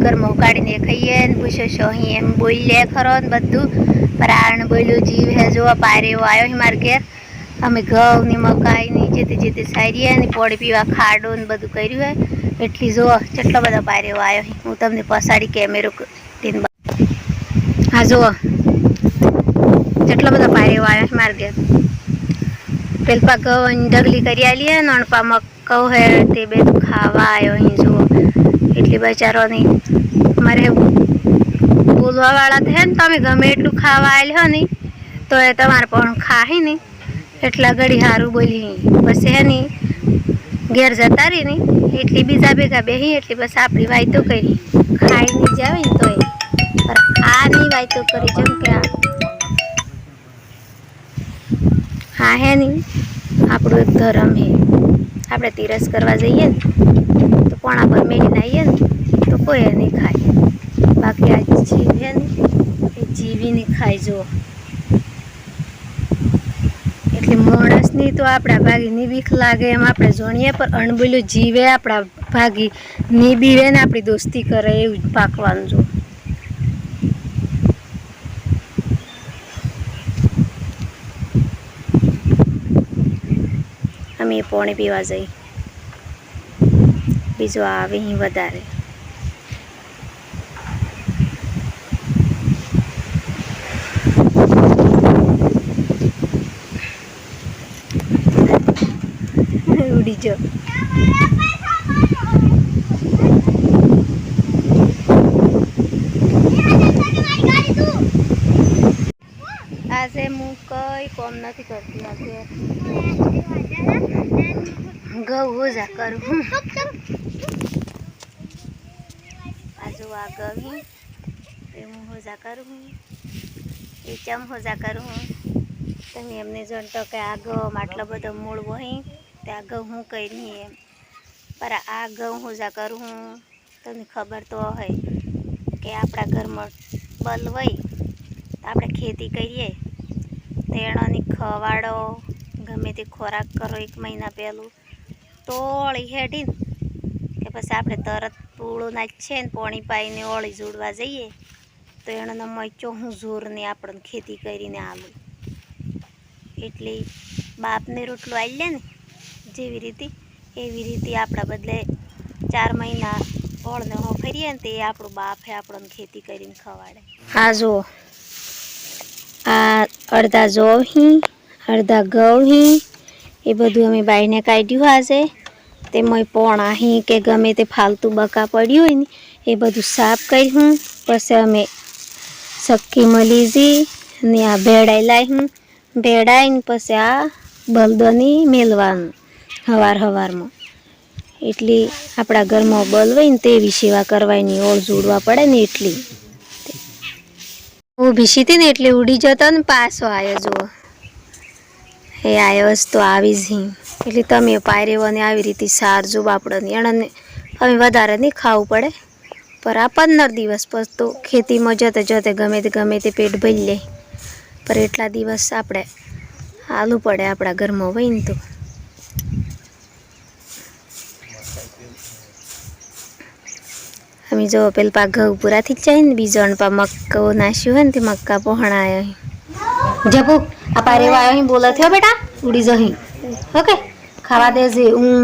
ઘરમાં કાઢીને ખાઈએ ને પૂછો છો અહીં એમ બોલીએ ખરો ને બધું પ્રાણ બોલ્યું જીવ હે જો પારેવો આવ્યો મારા ઘેર અમે ઘઉં ની મકાઈ ની જેતે સારીએ ને પોળી પીવા ખાડો ને બધું કર્યું હે એટલી જો કેટલો બધો પારેવો આવ્યો હું તમને પસાડી કેમેરો હા જુઓ કેટલો બધો પારેવો આવ્યો મારા ઘેર પેલપા ઘઉં ઢગલી કરી આલીએ ને અણપા મક્કવ હે તે બધું ખાવા આવ્યો અહીં જુઓ એટલી બચારોની મારે બોલવા વાળા છે ને તમે ગમે એટલું ખાવા આવેલ હો ને તો એ તમારે પણ ખાહી ને એટલા ઘડી સારું બોલી પછી હે ને ઘેર જતા રહી ને એટલી બીજા ભેગા બેહી એટલી બસ આપણી વાયતો કરી ખાઈ નહીં જાવે ને તો આ ની વાયતો કરી જેમ કે હા હે ને આપણું એક ધર્મ હે આપણે તીરસ કરવા જઈએ ને તો પોણા પર મેળીને આવીએ ને તો કોઈ નહીં ખાય બાકી આ જીવ હે ને એ જીવીને ખાય જુઓ એટલે માણસની તો આપણા ભાગીની બીક લાગે એમ આપણે જોણીએ પણ અણબોલ્યું જીવે આપણા ભાગી ની બીવે ને આપણી દોસ્તી કરે એવું જ પાકવાનું જો અમે પાણી પીવા જઈ બીજું આવે અહીં વધારે ઉડી જો આજે હું કઈ કોમ નથી કરતી આજે ઘઉં હોજા કરું આજુ આ ઘઉં એ હું હોજા કરું એ ચમ હોજા કરું તમે એમને જણતો કે આ ઘઉં આટલો બધો મૂળ હોય ત્યાં ઘઉં હું કઈ નહીં એમ પર આ ઘઉં હોજા કરું તમને ખબર તો હોય કે આપણા ઘરમાં બલ હોય તો આપણે ખેતી કરીએ તેણોની ખવાડો ગમે તે ખોરાક કરો 1 મહિના પહેલું તોળી હેડીને કે પછી આપણે તરત પૂળું નાખીએ ને પાણી પાઈને ઓળી જોડવા જઈએ તો એનો મચ્ચો હું જોરને આપણને ખેતી કરીને આલું એટલે બાપને રોટલો આવી લે ને જેવી રીતે એવી રીતે આપણા બદલે 4 મહિના ઓળને હો ફરીએ ને તે આપણું બાપ હે આપણને ખેતી કરીને ખવાડે હા જો આ અડધા જોવ હી અડધા ઘઉં હી એ બધું અમે બાઈને કાઢ્યું આજે તેમાં પોણા હી કે ગમે તે ફાલતુ બકા પડ્યું હોય ને એ બધું સાફ કર્યું પછી અમે ચક્કી મલીજી ને આ ભેડાઈ લાવી ભેડાઈને પછી આ બળદોની મેલવાનું હવારમાં એટલી આપણા ઘરમાં બળ હોય ને તેવી સેવા કરવાની ઓળ જોડવા પડે ને એટલી ઊભી સીતી ને એટલે ઉડી જતો ને પાછો આવ્યો જુઓ એ આવ્યો જ તો આવી જ એટલે તમે પાયરેવોને આવી રીતે સારજો બાપડોની એણે અમે વધારે નહીં ખાવું પડે પર આ 15 દિવસ પછી તો ખેતીમાં જતે ગમે તે પેટ ભરી લે પર એટલા દિવસ આપણે હાલવું પડે આપણા ઘરમાં હોય ને તો અમે જો પેલા ઘઉં પૂરા થઈ જાય ને બીજો અણપા મક્કો નાખ્યું હોય ને તે મક્કા પહોણા આવ્યો જપુ આ પારેવા આવ્યો બોલે થયો બેટા ઉડી જહી ઓકે ખાવા દેજે હું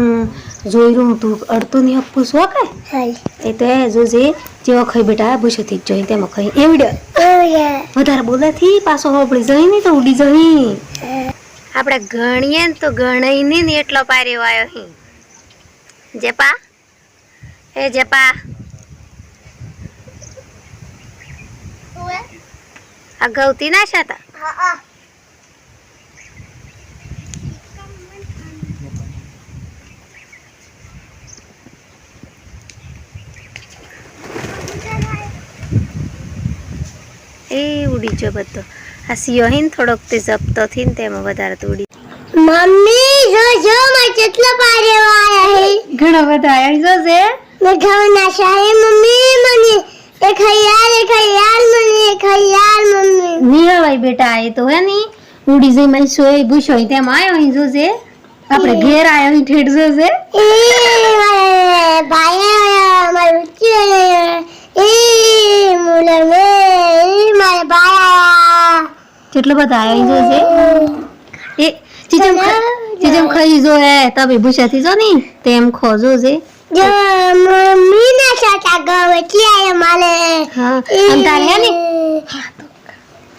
જોઈ રહ્યું તું અડતું નહીં આપું છું ઓકે એ તો જોજે જેવો ખાઈ બેટા ભૂસો થઈ જ જોઈ તેમાં ખાઈ એવડે વધારે બોલેથી પાછો હોપડી જઈ ને તો ઉડી જઈ આપણે ગણીએ ને તો ગણાઈ નહીં ને એટલો પારેવો આવ્યો હી જેપા એ જેપા આ ગૌતી ના હતા એ ઉડી જો બધો આ સિયો હિન થોડોક તે જપતો થી ને તેમાં વધારે તો ઉડી મમ્મી જો માં કેટલા પારેવા આયા હે ઘણા બધા આયા જો છે મે ઘઉં નાખ્યા હે મમ્મી મને એ ખૈયાલ મમ્મી ની હવાય બેટા એ તો હે ની ઉડી જઈ મને સોય ભૂસોય તેમ આયો હી જો છે આપણે ઘેર આયો હી ઠેડ જો છે એ ભાઈ મારું એ મુલે મે મારે બાયા કેટલો બધા આવ્યો છે એ ચીજમ ખાઈ જો હે તબે ભૂસાથી જો ની તેમ ખોજો છે જો મમ્મી ના સાચા ગાવ એટલે આયા માલે હા આમ તારે હે ની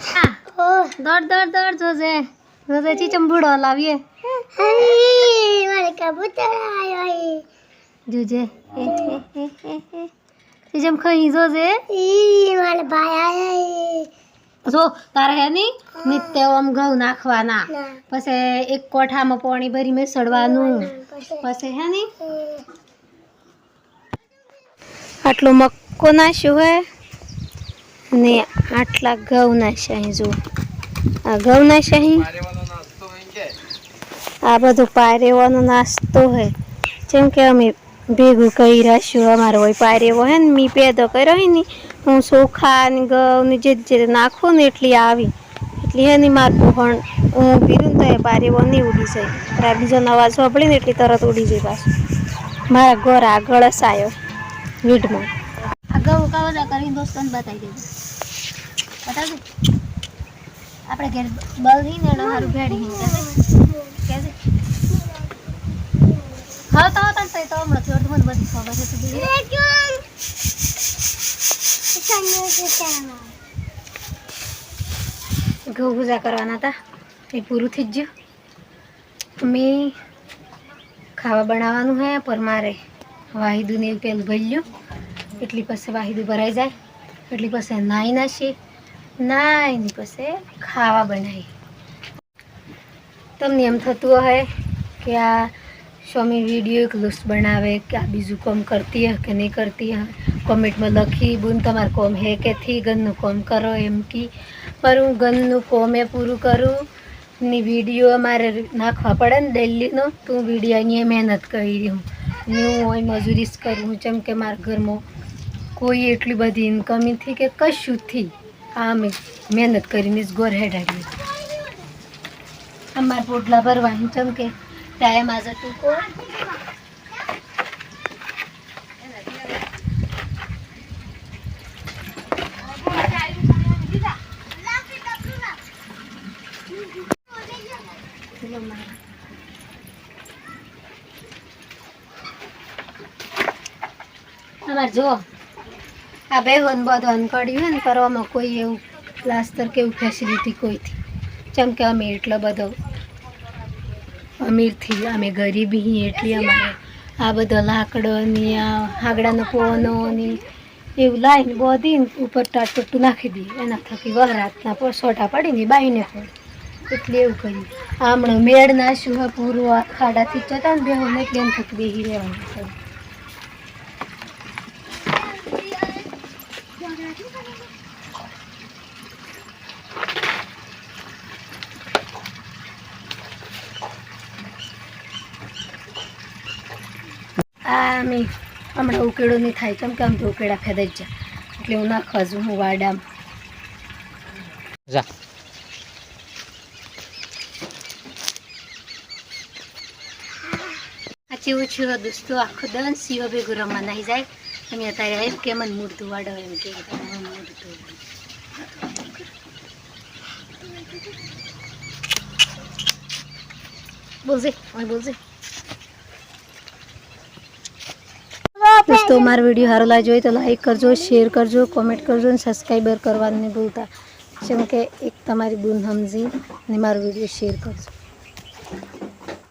હા દોડ જોજે ચીચમ બુડો લાવીએ મારે કબૂતર આયો જોજે ચીચમ ખાઈ જોજે ઈ મારે ભાઈ આયા જો તારે હે ની નિત્ય આમ ઘઉં નાખવાના પછી એક કોઠામાં પાણી ભરી મેસડવાનું પછી હે ની આટલો મક્કો નાખ્યો હે ને આટલા ઘઉં નાખ્યા જો આ ઘઉં નાખ્યા આ બધું પારેવાનો નાસ્તો હે જેમ કે અમે ભેગું કરી રાખ્યું અમારો હોય પારેવો હે ને મી પેદો કર્યો હોય ને હું ચોખા ને ઘઉં ને જે નાખું ને એટલી આવી એટલી હે ને મારતું પણ હું પીરું ને તો એ પારેવો નહીં ઉડી જાય બીજો અવાજ સાંભળીને એટલી તરત ઉડી જાય પાછું મારા ઘર આગળ જ આવ્યો વીટમાં આ ઘઉં કાવડા કરીને દોસ્તોને બતાવી દેજો બતાવજો આપણે ઘેર બળી ને સારું ભેડી કહેજે હા તો હમણાં થોડું મને બધી ખબર છે ઘઉં પૂજા કરવાના હતા એ પૂરું થઈ જ ગયું મેં ખાવા બનાવવાનું હે પર મારે વાહિદુને એવું પેલું ભર્યું એટલી પછી વાહિદુ ભરાઈ જાય એટલી પછી નાઈ નાખીએ નાઈને પછી ખાવા બનાવી તમને એમ થતું હોય કે આ સ્વામી વિડીયો એકલું બનાવે કે આ બીજું કામ કરતી હે કે નહીં કરતી હે કોમેન્ટમાં લખી બુન તમારું કોમ હે કે થી ગનનું કોમ કરો એમ કી પર હું ગનનું કોમે પૂરું કરું ની વિડીયો અમારે નાખવા પડે ને ડેલીનો તો હું વિડીયોની મહેનત કરી રહી હું ને હું હોય મજૂરી જ કરું જેમ કે મારા ઘરમાં કોઈ એટલી બધી ઇન્કમ નથી કે કશુંથી આ અમે મહેનત કરીને જ ઘર હેડાડીએ અમારા પોટલા ભરવાની જેમ કે ટાઈમ આજે ટૂંકો અમારે જો આ બેહોન બધું કર્યું હોય ને કરવામાં કોઈ એવું પ્લાસ્ટર કે એવું ફેસિલિટી કોઈથી જેમ કે અમે એટલો બધો અમીરથી અમે ગરીબી એટલી અમારે આ બધો લાકડોની આ હાગડાનો પોનો એવું લાવીને બોધીને ઉપર ટાટું નાખી દઈએ એના થકી વહરાતના સોટા પડીને બાઈને પડે એટલે એવું કર્યું હમણાં મેળ નાશું હોય પૂરું આ ખાડાથી જતા ને બેહોને એટલે એમ થકી બેસી રહેવાનું પડે અમે હમણાં ઉકેળો નહીં થાય કેમ કે આમ તો ઉકેળા ફેદાઈ જાય એટલે હું નાખવા છું હું વાડામાં આ ચેવું છે દોસ્તો આખો દન સીઓ ભેગું રમવા નાહી જાય તમે અત્યારે આવ્યું કે મને મૂર્તું વાડો એમ કે મૂર્તું બોલજે બોલજે દોસ્તો મારો વિડીયો સારો લાગ્યો હોય તો લાઈક કરજો શેર કરજો કોમેન્ટ કરજો અને સબસ્ક્રાઈબર કરવાનું નહીં ભૂલતા જેમ કે એક તમારી બૂન સમજી ને મારો વિડીયો શેર કરજો